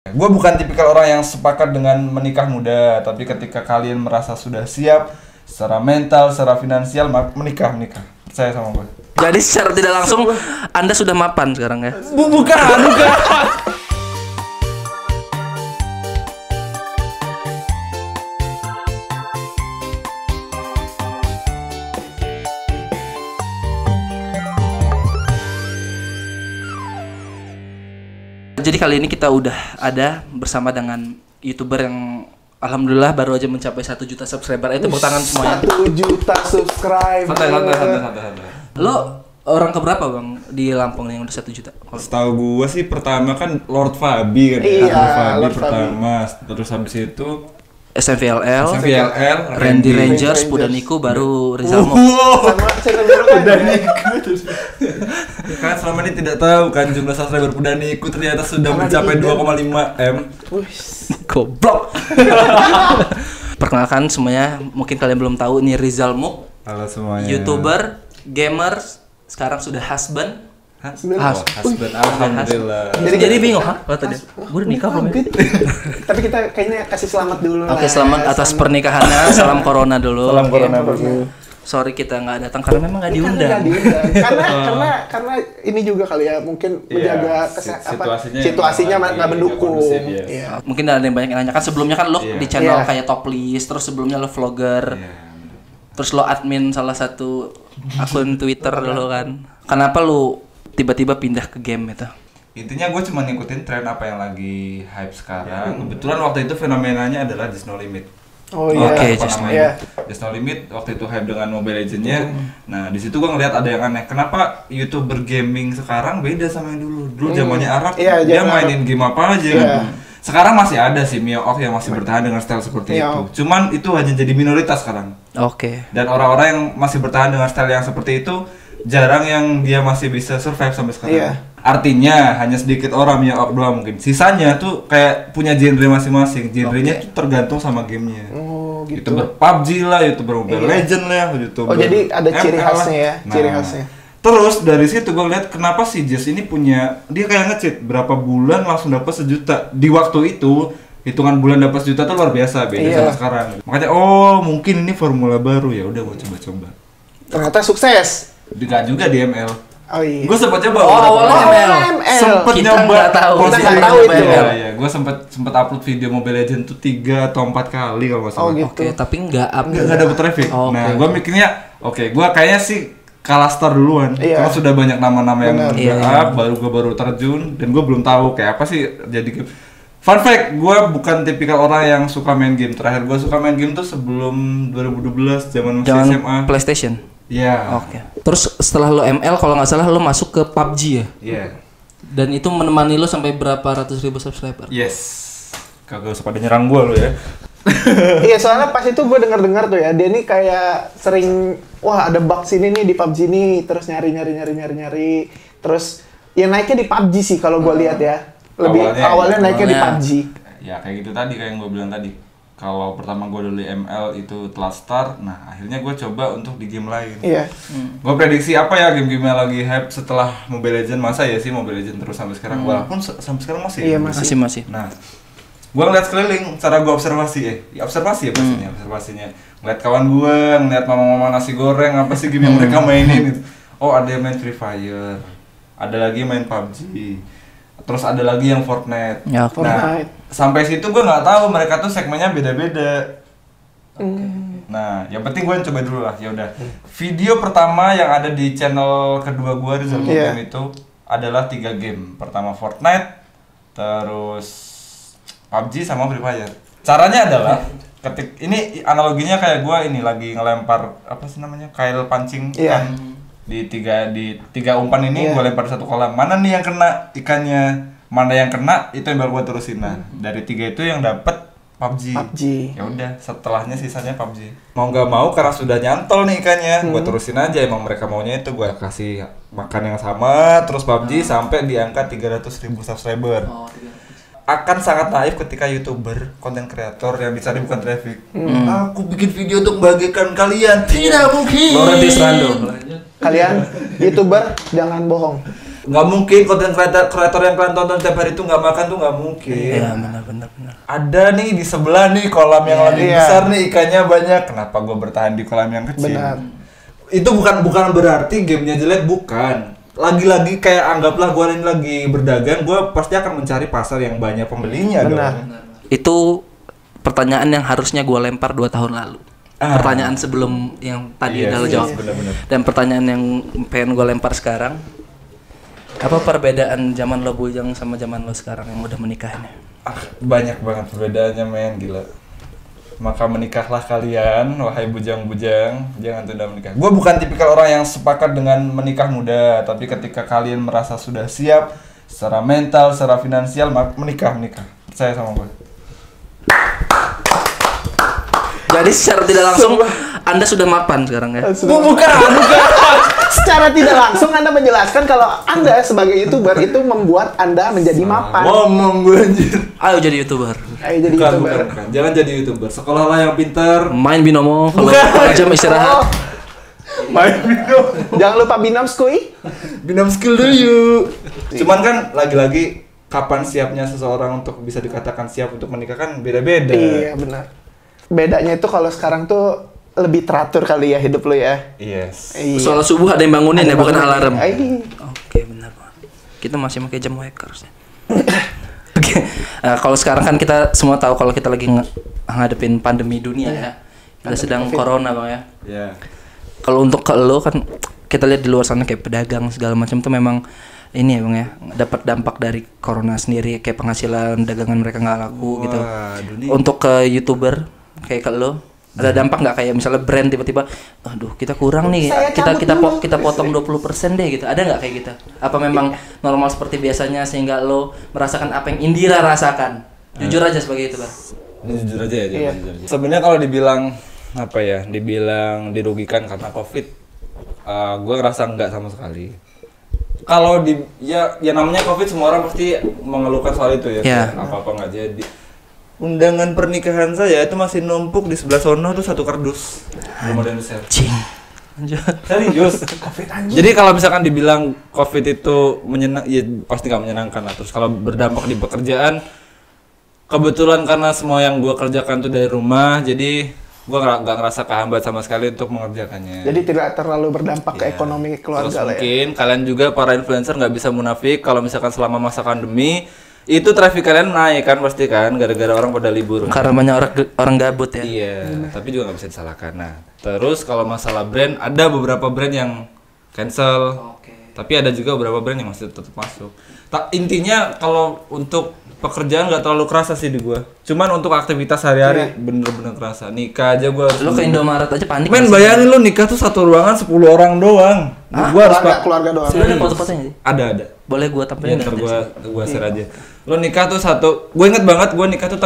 Gue bukan tipikal orang yang sepakat dengan menikah muda, tapi ketika kalian merasa sudah siap secara mental, secara finansial, menikah. Percaya sama gue. Jadi secara tidak langsung Anda sudah mapan sekarang ya? Bukan. Jadi kali ini kita udah ada bersama dengan YouTuber yang alhamdulillah baru aja mencapai 1 juta subscriber. Itu tepuk tangan semuanya. 1 juta subscriber. Santai. Lo orang keberapa bang di Lampung yang udah 1 juta? Setahu gue sih pertama kan Lord Fabi kan. Iya, Lord Fabi Lord pertama. Terus habis itu SMVLL, Randy Randy Rangers, Pudaniku, baru Rizal Mo. Sama channel baru kan? Pudaniku. Kan selama ini tidak tahu kan jumlah subscriber Pudaniku ternyata sudah mencapai 2,5 M. Goblok. Perkenalkan semuanya, mungkin kalian belum tahu ini Rizal Mo. Halo semuanya. YouTuber, gamer, sekarang sudah husband. Husband, alhamdulillah. Jadi bingung, Apa tadi? Gue udah nikah belum ya? Tapi kita kayaknya kasih selamat dulu lah. Oke, selamat atas pernikahannya. Salam corona dulu. Salam Oke. corona dulu. Sorry kita nggak datang karena memang nggak diundang. Nggak diundang. karena ini juga kali ya mungkin menjaga situasinya nggak mendukung. Iya. Mungkin ada yang banyak yang nanya kan sebelumnya kan lo di channel Iya. kayak Top List, terus sebelumnya lo vlogger, terus lo admin salah satu akun Twitter dulu kan. Kenapa lo tiba-tiba pindah ke game itu? Intinya gue cuma ngikutin tren apa yang lagi hype sekarang. Kebetulan waktu itu fenomenanya adalah Just No Limit. Oh iya. Oke, Apa Just No namanya? Just No Limit waktu itu hype dengan Mobile Legends-nya. Nah, di situ gue ngeliat ada yang aneh. Kenapa YouTuber gaming sekarang beda sama yang dulu? Dulu zamannya Arak, Iya, dia zaman mainin game apa aja Iya. kan. Sekarang masih ada sih Mio Off yang masih bertahan dengan style seperti Iya. itu. Cuman itu hanya jadi minoritas sekarang. Oke. Dan orang-orang yang masih bertahan dengan style yang seperti itu jarang yang dia masih bisa survive sampai sekarang. Iya. Artinya hanya sedikit orang Mio Off doang mungkin. Sisanya tuh kayak punya genre masing-masing. Genrenya tuh tergantung sama gamenya. Oh gitu. YouTuber PUBG lah, YouTuber Mobile Legends lah, YouTuber. Oh jadi ada ciri ML khasnya ya, lah. ciri Nah, khasnya. Terus dari situ gue lihat kenapa si Jess ini punya, dia kayak nge-cheat berapa bulan langsung dapat 1 juta. Di waktu itu hitungan bulan dapat 1 juta tuh luar biasa, beda Iya. sama sekarang. Makanya oh mungkin ini formula baru, ya udah gue coba-coba. Ternyata sukses. Enggak juga di ML. Oh iya. Gue sempat coba. Oh, beberapa awalnya kali. ML. Sempet Kita nyoba. nggak tahu. Kita nggak posisi tahu ML. itu. Iya, gue sempet upload video Mobile Legends tuh 3 atau 4 kali kalau nggak salah. Oh gitu. Oke, tapi nggak up. Nggak dapet traffic. Oh, Nah, oke. gue mikirnya, oke, gue kayaknya sih kalah start duluan. Iya. Karena sudah banyak nama-nama yang Benar. udah Iya. up, gue baru terjun, dan gue belum tahu kayak apa sih jadi game. Fun fact, gue bukan tipikal orang yang suka main game. Terakhir gue suka main game tuh sebelum 2012, zaman masih SMA. Jangan PlayStation. Iya. Oke. Terus setelah lo ML kalau nggak salah lo masuk ke PUBG ya? Iya. Dan itu menemani lo sampai berapa ratus ribu subscriber? Yes. Kagak usah pada nyerang gue lo ya. Iya soalnya pas itu gue dengar tuh ya, dia nih kayak sering wah ada bug sini nih di PUBG nih, terus nyari, terus ya naiknya di PUBG sih kalau gue lihat ya. Lebih awalnya naiknya di PUBG. Ya kayak gitu tadi kayak yang gue bilang tadi. Kalau pertama gue dulu ML itu telat start, nah akhirnya gue coba untuk di game lain. Iya. Gue prediksi apa ya game-game yang lagi hype setelah Mobile Legends, masa ya sih Mobile Legends terus sampai sekarang, walaupun sampai sekarang masih. Iya, Masih. Nah, gue ngeliat sekeliling, cara gue observasi observasi ya pastinya, observasinya. Ngeliat kawan gue, ngeliat mama-mama nasi goreng, apa sih game yang mereka mainin gitu. Oh ada yang main Free Fire, ada lagi main PUBG, terus ada lagi yang Fortnite. Ya, Fortnite. Sampai situ gue nggak tahu mereka tuh segmennya beda-beda. Nah, yang penting gue coba dulu lah. Ya udah. Video pertama yang ada di channel kedua gue di Zalmo Iya. Game itu adalah 3 game. Pertama Fortnite, terus PUBG sama Free Fire. Caranya adalah ini analoginya kayak gue ini lagi ngelempar apa sih namanya? Kail pancing Iya. ikan. Di tiga umpan ini Iya. gue lempar satu kolam. Mana nih yang kena ikannya? Mana yang kena itu yang baru gue terusin. Nah, dari 3 itu yang dapet PUBG. Ya udah, setelahnya sisanya PUBG. Mau nggak mau karena sudah nyantol nih ikannya, gue terusin aja. Emang mereka maunya itu gue kasih makan yang sama, terus PUBG sampai di angka 300.000 subscriber. Akan sangat naif ketika YouTuber, konten kreator yang dicari bukan traffic. Aku bikin video untuk membagikan kalian. Tidak mungkin. Lorentis Rando. Kalian YouTuber jangan bohong. Nggak mungkin konten kreator yang kalian tonton tiap hari itu nggak makan tuh nggak mungkin. Iya, benar. Ada nih di sebelah nih kolam yang lebih besar nih ikannya banyak. Kenapa gue bertahan di kolam yang kecil? Benar. Itu bukan berarti gamenya jelek, bukan. Lagi-lagi kayak anggaplah gue ini lagi berdagang, gue pasti akan mencari pasar yang banyak pembelinya. Benar. Dong. Itu pertanyaan yang harusnya gue lempar 2 tahun lalu. Pertanyaan sebelum yang tadi udah lo jawab. Benar-benar. Dan pertanyaan yang pengen gue lempar sekarang, apa perbedaan zaman lo bujang sama zaman lo sekarang yang udah menikah ini? Banyak banget perbedaannya, men, gila. Maka menikahlah kalian, wahai bujang-bujang, jangan tunda menikah. Gue bukan tipikal orang yang sepakat dengan menikah muda, tapi ketika kalian merasa sudah siap secara mental, secara finansial, menikah. Percaya sama gue. Jadi secara tidak langsung Anda sudah mapan sekarang ya? Bukan. Secara tidak langsung Anda menjelaskan kalau Anda sebagai YouTuber itu membuat Anda menjadi mapan. Ngomong gue anjir. Ayo jadi YouTuber. Ayo jadi YouTuber. Bukan. Jangan jadi YouTuber. Sekolahlah yang pintar. Main binomo kalau jam istirahat. Main binomo. Jangan lupa binom skui. Binom skill dulu. Cuman kan lagi-lagi kapan siapnya seseorang untuk bisa dikatakan siap untuk menikah kan beda-beda. Iya, benar. Bedanya itu kalau sekarang tuh lebih teratur kali ya hidup lo ya. Yes. Iya. Soal subuh ada yang bangunin ya, bukan alarm. Iya. Oke, benar banget. Kita masih pakai jam Wakers ya. Oke. Nah, kalau sekarang kan kita semua tahu kalau kita lagi ngadepin pandemi dunia ya. Kita sedang COVID. corona, Bang ya. Iya. Kalau untuk ke lo kan kita lihat di luar sana kayak pedagang segala macam tuh memang ini ya Bang ya, dapat dampak dari corona sendiri kayak penghasilan dagangan mereka nggak laku gitu. Dunia. Untuk ke YouTuber kayak ke lo ada dampak nggak kayak misalnya brand tiba-tiba aduh kita kurang nih, Saya kita potong 20% deh gitu, ada nggak kayak gitu? Apa memang normal seperti biasanya sehingga lo merasakan apa yang Indira rasakan? Jujur aja sebagai YouTuber. Ini jujur aja ya, Iya. jujur aja. Sebenarnya kalau dibilang apa ya, dibilang dirugikan karena COVID, gue ngerasa enggak sama sekali. Kalau ya namanya COVID, semua orang pasti mengeluhkan soal itu ya. Iya. Apa-apa nggak jadi. Undangan pernikahan saya itu masih numpuk di sebelah sono tuh 1 kardus. Belum ada yang share. Cing. Serius. Jadi kalau misalkan dibilang COVID itu ya pasti nggak menyenangkan lah. Terus kalau berdampak di pekerjaan, kebetulan karena semua yang gue kerjakan tuh dari rumah, jadi gue nggak ngerasa kehambat sama sekali untuk mengerjakannya. Jadi tidak terlalu berdampak ke ekonomi keluarga Terus lah ya. mungkin kalian juga para influencer nggak bisa munafik kalau misalkan selama masa pandemi itu traffic kalian naik kan pasti kan gara-gara orang pada libur. Karena banyak orang gabut ya. Iya, tapi juga nggak bisa disalahkan. Nah, terus kalau masalah brand, ada beberapa brand yang cancel, tapi ada juga beberapa brand yang masih tetap masuk. Intinya kalau untuk pekerjaan nggak terlalu kerasa sih di gua. Cuman untuk aktivitas sehari-hari bener-bener kerasa. Nikah aja gua harus. Lo ke Indomaret aja panik. Men, bayangin lu nikah tuh satu ruangan 10 orang doang. Gua harus Keluarga doang. Sudah ada foto-fotonya sih? Ada. Boleh gua tampilin Ya, ntar nanti? gua share aja. Lo nikah tuh gue inget banget gue nikah tuh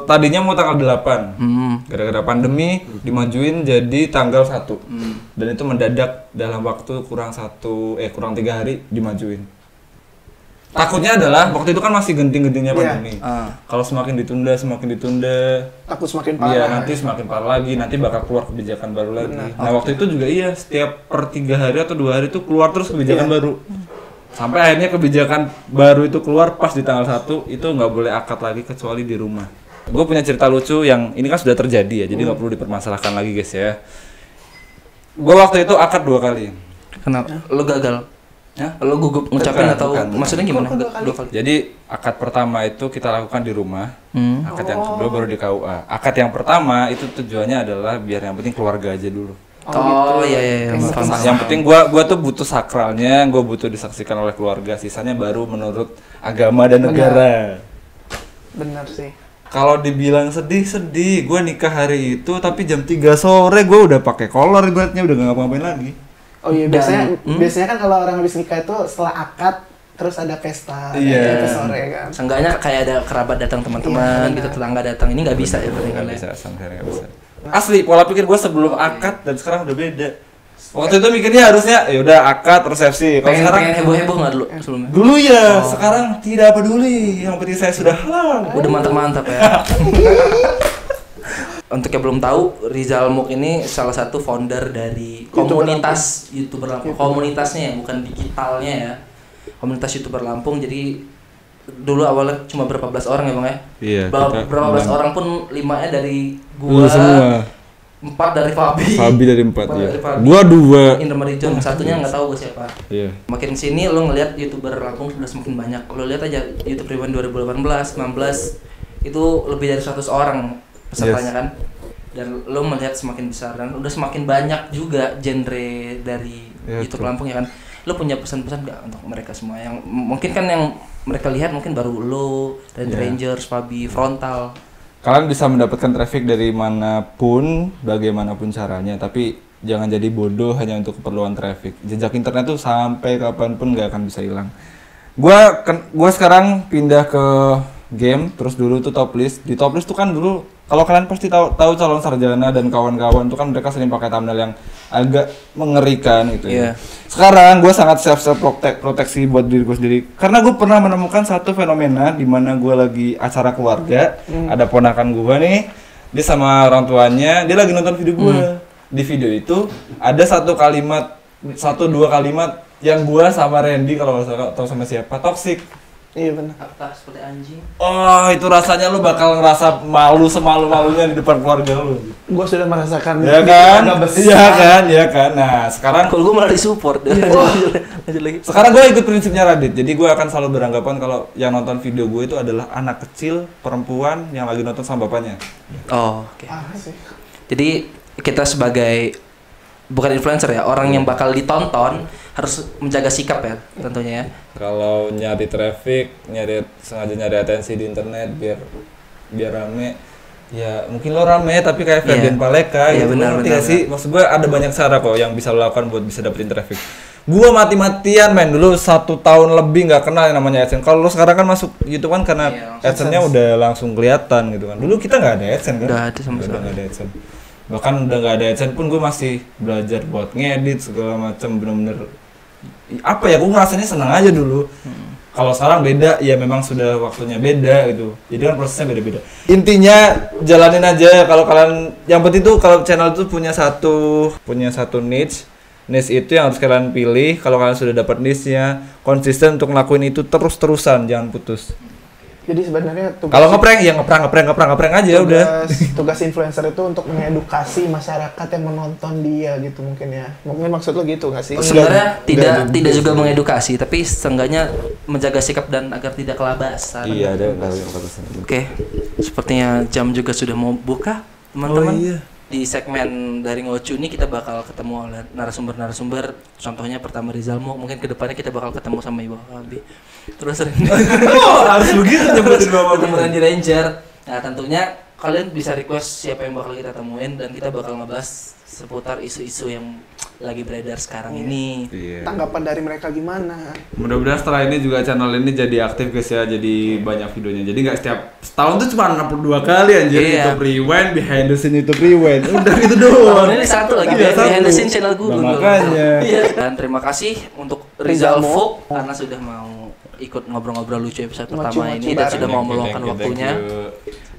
tadinya mau tanggal 8. Gara-gara pandemi dimajuin jadi tanggal 1. Dan itu mendadak dalam waktu kurang 3 hari dimajuin. Takutnya adalah waktu itu kan masih genting-gentingnya pandemi. Kalau semakin ditunda, Aku semakin parah. iya nanti semakin parah lagi, nanti bakal keluar kebijakan baru lagi. Nah, waktu itu juga iya, setiap per 3 hari atau 2 hari itu keluar terus kebijakan baru. Sampai akhirnya kebijakan baru itu keluar pas di tanggal 1, itu nggak boleh akad lagi kecuali di rumah. Gue punya cerita lucu yang ini kan sudah terjadi ya, jadi nggak perlu dipermasalahkan lagi guys ya. Gue waktu itu akad 2 kali. Kenapa? Lo gagal? Ya? Lo gugup ngucapin atau bukan. maksudnya gimana? 2 kali. Jadi akad pertama itu kita lakukan di rumah, akad yang kedua baru di KUA. Akad yang pertama itu tujuannya adalah biar yang penting keluarga aja dulu. Oh iya. Yang penting gua tuh butuh sakralnya, gua butuh disaksikan oleh keluarga, sisanya baru menurut agama dan negara. Benar sih. Kalau dibilang sedih, gua nikah hari itu tapi jam 3 sore gua udah pakai kolor, ibaratnya udah gak ngapa-ngapain lagi. Oh iya, biasanya kan kalau orang habis nikah itu setelah akad terus ada pesta, Iya. sore kan. Seenggaknya kayak ada kerabat datang, teman-teman gitu, tetangga datang. Ini nggak bisa ya Nggak pernikahannya. bisa, sampai nggak bisa. Asli, pola pikir gua sebelum akad dan sekarang udah beda. Waktu itu mikirnya harusnya ya udah akad resepsi. Kalau sekarang Pengen heboh-heboh nggak dulu sebelumnya? dulu ya, sekarang tidak peduli. Yang penting saya sudah halal. Udah mantap-mantap ya. Untuk yang belum tahu, Rizal Muk ini salah satu founder dari komunitas YouTuber Lampung. Komunitasnya ya, bukan digitalnya ya. komunitas YouTuber Lampung. Jadi dulu awalnya cuma berapa belas orang ya Bang ya? Iya. Berapa belas orang pun 5-nya dari Lu gua, semua. 4 dari Fabi. Fabi dari 4 ya. dari Fabi. Gua 2. Indra satunya nggak tahu gue siapa. Iya. Makin sini lo ngelihat YouTuber Lampung sudah semakin banyak. Lo lihat aja YouTube Rewind 2018, 19 itu lebih dari 100 orang pesertanya kan. Dan lo melihat semakin besar dan udah semakin banyak juga genre dari YouTube Lampung ya kan. Lo punya pesan-pesan nggak untuk mereka semua yang mungkin kan yang mereka lihat mungkin baru lo dan Rangers, Fabi, Frontal. Kalian bisa mendapatkan traffic dari manapun, bagaimanapun caranya, tapi jangan jadi bodoh hanya untuk keperluan traffic. Jejak internet tuh sampai kapanpun nggak akan bisa hilang. Gua sekarang pindah ke game, terus dulu tuh top list. Di top list tuh kan dulu, kalau kalian pasti tahu calon sarjana dan kawan-kawan tuh kan mereka sering pakai thumbnail yang agak mengerikan gitu ya. Sekarang gue sangat proteksi buat diriku sendiri karena gue pernah menemukan satu fenomena di mana gue lagi acara keluarga, ada ponakan gue nih, dia sama orang tuanya, dia lagi nonton video gue. Di video itu ada 1-2 kalimat yang gue sama Randy, kalau nggak salah atau sama siapa, toxic. Iya benar. Kata seperti anjing. Oh, itu rasanya lu bakal ngerasa malu semalu-malunya di depan keluarga lu. Gua sudah merasakan. Ya kan? Iya kan. Nah, sekarang Kalau gue malah disupport. Lanjut lagi. sekarang gue ikut prinsipnya Radit. Jadi gue akan selalu beranggapan kalau yang nonton video gue itu adalah anak kecil, perempuan yang lagi nonton sama bapaknya. Oh, oke. Sih. Jadi kita sebagai bukan influencer ya, orang yang bakal ditonton harus menjaga sikap ya tentunya ya. Kalau nyari traffic, sengaja nyari atensi di internet biar rame. Ya mungkin lo rame tapi kayak Ferdian Paleka gitu. Benar, ngerti gak sih? Maksud gue ada banyak cara kok yang bisa lo lakukan buat bisa dapetin traffic. Gua mati-matian main dulu 1 tahun lebih nggak kenal yang namanya AdSense. Kalau lo sekarang kan masuk YouTube kan karena AdSense-nya udah langsung kelihatan gitu kan. Dulu kita nggak ada AdSense kan? Nggak ada sama sekali. Nggak ada AdSense. Bahkan udah nggak ada AdSense pun gue masih belajar buat ngedit segala macam, bener-bener apa ya, gue ngerasanya senang aja dulu. Kalau sekarang beda, ya memang sudah waktunya beda gitu. Jadi kan prosesnya beda-beda. Intinya jalanin aja. Kalau kalian, yang penting tuh kalau channel itu punya satu niche itu yang harus kalian pilih. Kalau kalian sudah dapat niche-nya, konsisten untuk ngelakuin itu terus-terusan, jangan putus. Jadi sebenarnya kalau ngeprank ya ngeprank aja udah. Tugas influencer itu untuk mengedukasi masyarakat yang menonton dia gitu mungkin ya. Mungkin maksud lo gitu nggak sih? Sebenarnya tidak juga mengedukasi, tapi seenggaknya menjaga sikap dan agar tidak kelabasan. Iya, ada kelabasan. Oke, sepertinya jam juga sudah mau buka, teman-teman. Oh, iya. Di segmen dari Ngocu ini kita bakal ketemu oleh narasumber-narasumber. Contohnya pertama Rizalmo, mungkin kedepannya kita bakal ketemu sama Ibu Abi. Terus harus begitu nyebutin Bapak. Ketemu Randy Ranger. Nah tentunya kalian bisa request siapa yang bakal kita temuin dan kita bakal ngebahas seputar isu-isu yang lagi beredar sekarang ini. Iya. Tanggapan dari mereka gimana? Mudah-mudahan setelah ini juga channel ini jadi aktif guys ya, jadi banyak videonya. Jadi nggak setahun tuh cuma 62 kali anjir. YouTube Rewind, behind the scene YouTube Rewind. Udah gitu doang. Tahun ini satu lagi behind the scene channel gue. Makanya. Dan terima kasih untuk Rizalmo karena sudah mau ikut ngobrol-ngobrol lucu episode pertama ini dan sudah mau meluangkan waktunya.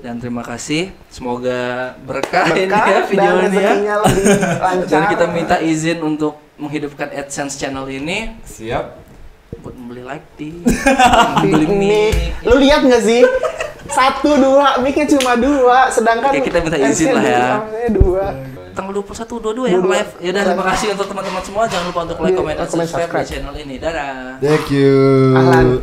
Dan terima kasih, semoga berkah ini ya videonya. Dan kita minta izin untuk menghidupkan AdSense channel ini. Siap. Buat membeli lighting, membeli mic. Lu lihat nggak sih? 1, 2, mic-nya cuma 2, sedangkan kita minta izin lah ya. 2. Tanggal 21, 22 ya live. Ya udah, terima kasih untuk teman-teman semua. Jangan lupa untuk like, comment, dan subscribe di channel ini. Dadah. Thank you. Ahlan.